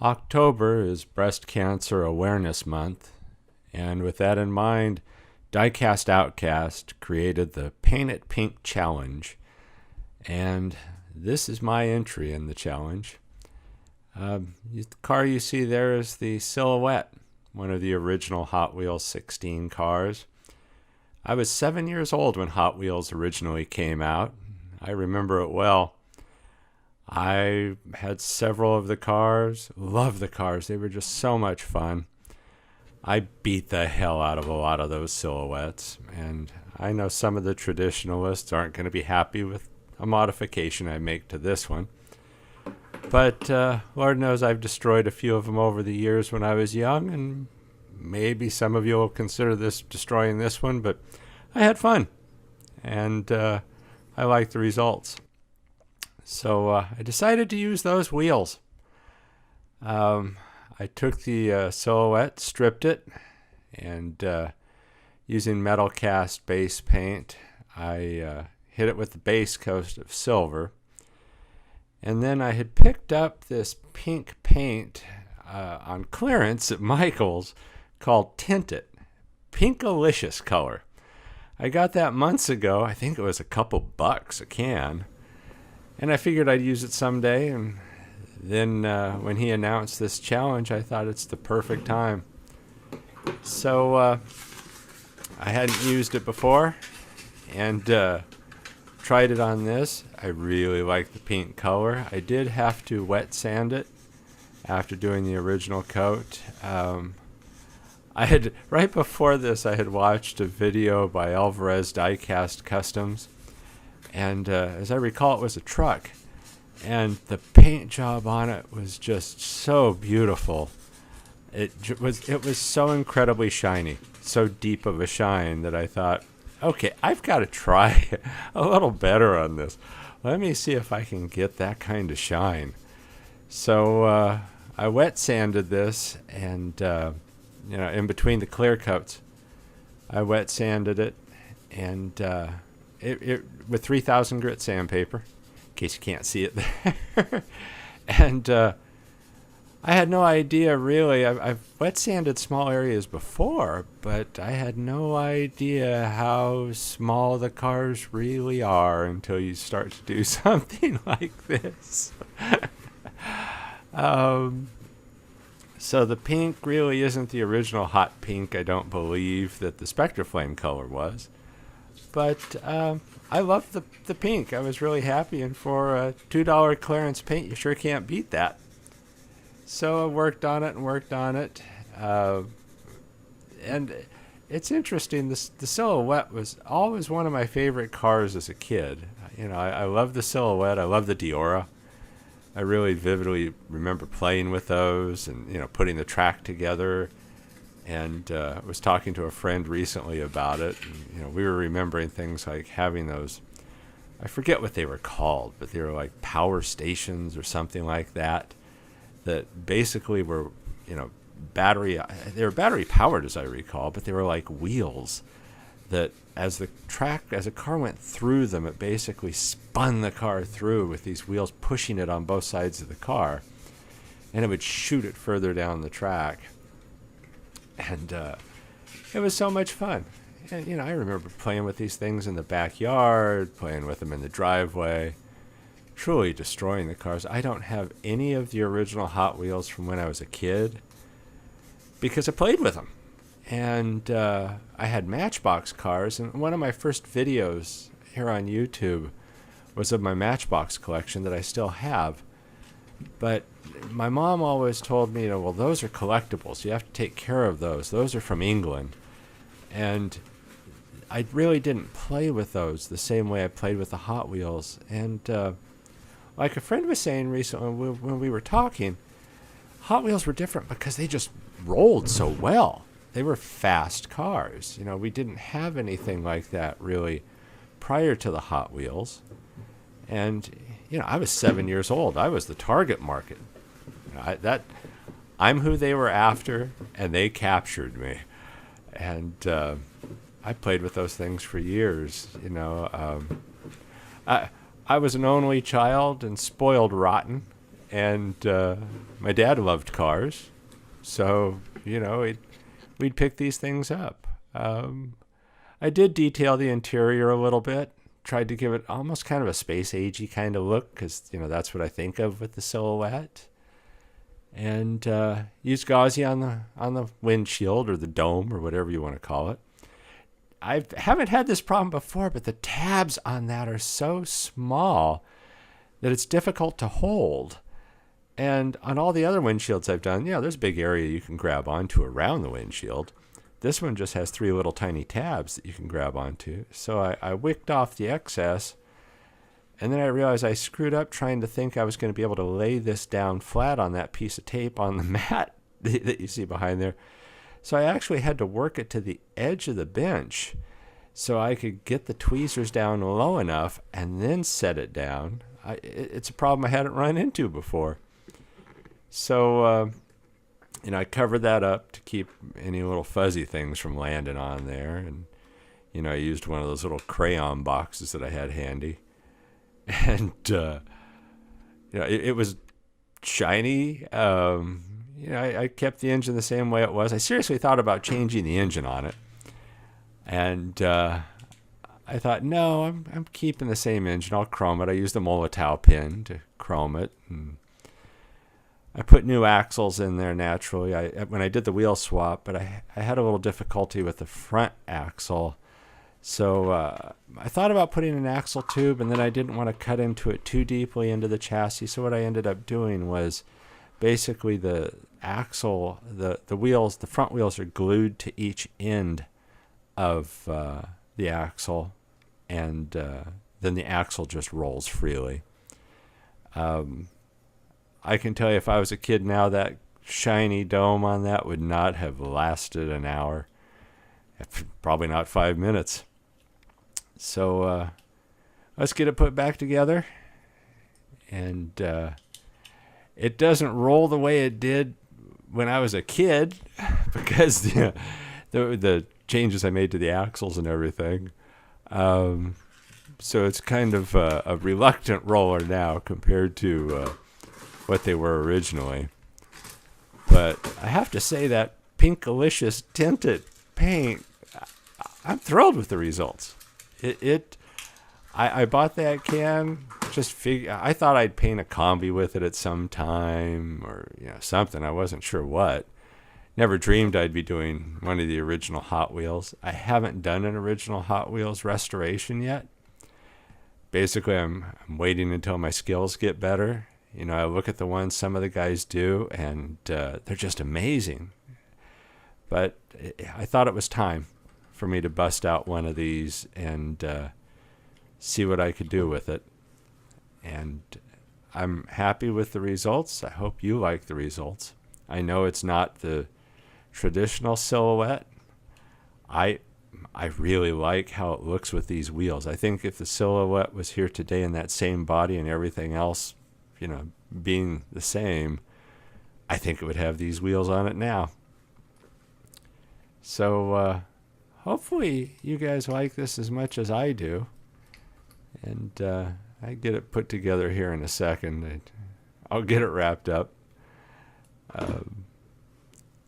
October is Breast Cancer Awareness Month, and with that in mind, Diecast Outkast created the Paint It Pink Challenge, and this is my entry in the challenge. The car you see there is the Silhouette, one of the original Hot Wheels 16 cars. I was 7 years old when Hot Wheels originally came out. I remember it well. I had several of the cars, loved the cars. They were just so much fun. I beat the hell out of a lot of those Silhouettes, and I know some of the traditionalists aren't going to be happy with a modification I make to this one. But Lord knows I've destroyed a few of them over the years when I was young, and maybe some of you will consider this destroying this one, but I had fun, and I like the results. So I decided to use those wheels. I took the Silhouette, stripped it, and using metal cast base paint, I hit it with the base coat of silver. And then I had picked up this pink paint on clearance at Michael's called Tint It, Pinkolicious color. I got that months ago. I think it was a couple bucks a can. And I figured I'd use it someday, and then when he announced this challenge, I thought it's the perfect time. So I hadn't used it before, and tried it on this. I really like the pink color. I did have to wet sand it after doing the original coat. Right before this, I had watched a video by Alvarez Diecast Customs. And as I recall, it was a truck, and the paint job on it was just so beautiful. It was so incredibly shiny, so deep of a shine that I thought, okay, I've got to try a little better on this. Let me see if I can get that kind of shine. So I wet sanded this, and in between the clear coats, I wet sanded it, and it with 3000 grit sandpaper, in case you can't see it there. And I had no idea, really. I've wet sanded small areas before, but I had no idea how small the cars really are until you start to do something like this. So the pink really isn't the original hot pink, I don't believe, that the Spectraflame color was. But I love the pink. I was really happy, and for a $2 clearance paint, you sure can't beat that. So I worked on it and worked on it. And it's interesting, the Silhouette was always one of my favorite cars as a kid. I love the Silhouette. I love the Diora. I really vividly remember playing with those and, putting the track together. And I was talking to a friend recently about it. And, we were remembering things like having those, I forget what they were called, but they were like power stations or something like that basically were, battery. They were battery powered, as I recall, but they were like wheels that as a car went through them, it basically spun the car through with these wheels pushing it on both sides of the car, and it would shoot it further down the track. And it was so much fun. And, I remember playing with these things in the backyard, playing with them in the driveway, truly destroying the cars. I don't have any of the original Hot Wheels from when I was a kid because I played with them. And I had Matchbox cars, and one of my first videos here on YouTube was of my Matchbox collection that I still have. But my mom always told me, well, those are collectibles. You have to take care of those. Those are from England. And I really didn't play with those the same way I played with the Hot Wheels. And like a friend was saying recently when we were talking, Hot Wheels were different because they just rolled so well. They were fast cars. We didn't have anything like that really prior to the Hot Wheels. And I was 7 years old. I was the target market. I'm who they were after, and they captured me. And I played with those things for years. I was an only child and spoiled rotten, And my dad loved cars. So, we'd pick these things up. I did detail the interior a little bit. Tried to give it almost kind of a space agey kind of look because, that's what I think of with the Silhouette. And used gauzy on the windshield or the dome or whatever you want to call it. I haven't had this problem before, but the tabs on that are so small that it's difficult to hold. And on all the other windshields I've done, there's a big area you can grab onto around the windshield. This one just has 3 little tiny tabs that you can grab onto. So I wicked off the excess, and then I realized I screwed up trying to think I was going to be able to lay this down flat on that piece of tape on the mat that you see behind there. So I actually had to work it to the edge of the bench so I could get the tweezers down low enough and then set it down. It's a problem I hadn't run into before. So, I covered that up to keep any little fuzzy things from landing on there. And, I used one of those little crayon boxes that I had handy. And, it was shiny. I kept the engine the same way it was. I seriously thought about changing the engine on it. And I thought, no, I'm keeping the same engine. I'll chrome it. I used a Molotow pin to chrome it. And I put new axles in there naturally when I did the wheel swap, but I had a little difficulty with the front axle. So I thought about putting an axle tube, and then I didn't want to cut into it too deeply into the chassis. So what I ended up doing was basically the axle, the wheels, the front wheels are glued to each end of the axle, and then the axle just rolls freely. I can tell you if I was a kid now, that shiny dome on that would not have lasted an hour. Probably not 5 minutes. So let's get it put back together. And it doesn't roll the way it did when I was a kid because the changes I made to the axles and everything. So it's kind of a reluctant roller now compared to what they were originally. But I have to say that Pinkolicious Tint It paint, I'm thrilled with the results. I bought that can, I thought I'd paint a combi with it at some time or something. I wasn't sure what. Never dreamed I'd be doing one of the original Hot Wheels. I haven't done an original Hot Wheels restoration yet. Basically, I'm waiting until my skills get better. I look at the ones some of the guys do, and they're just amazing. But I thought it was time for me to bust out one of these and see what I could do with it. And I'm happy with the results. I hope you like the results. I know it's not the traditional Silhouette. I really like how it looks with these wheels. I think if the Silhouette was here today in that same body and everything else, being the same, I think it would have these wheels on it now. So hopefully you guys like this as much as I do. And I get it put together here in a second. I'll get it wrapped up.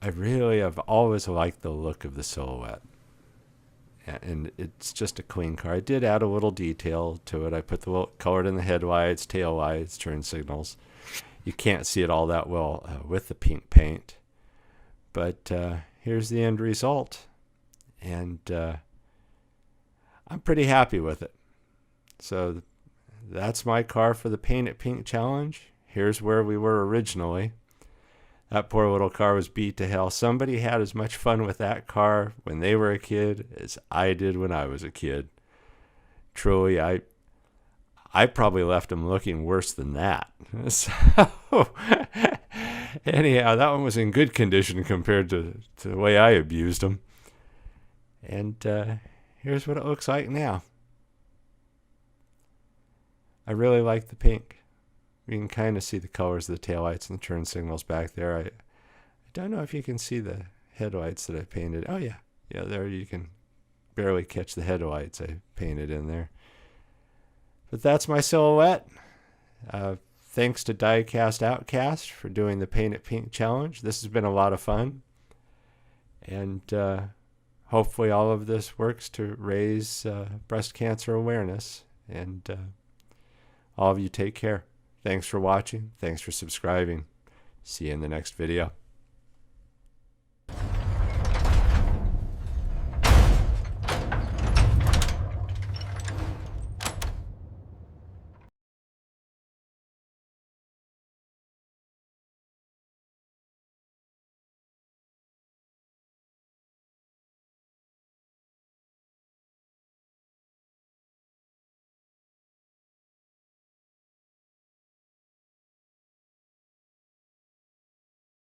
I've always liked the look of the Silhouette. And it's just a clean car. I did add a little detail to it. I put the little colored in the headlights, tail lights, turn signals. You can't see it all that well with the pink paint. But here's the end result. And I'm pretty happy with it. So that's my car for the Paint It Pink Challenge. Here's where we were originally. That poor little car was beat to hell. Somebody had as much fun with that car when they were a kid as I did when I was a kid. Truly, I probably left them looking worse than that. So, anyhow, that one was in good condition compared to the way I abused them. And here's what it looks like now. I really like the pink. You can kind of see the colors of the taillights and the turn signals back there. I don't know if you can see the headlights that I painted. Oh, yeah. Yeah, there you can barely catch the headlights I painted in there. But that's my Silhouette. thanks to Diecast Outkast for doing the Paint It Pink challenge. This has been a lot of fun. And hopefully all of this works to raise breast cancer awareness. And all of you take care. Thanks for watching. Thanks for subscribing. See you in the next video.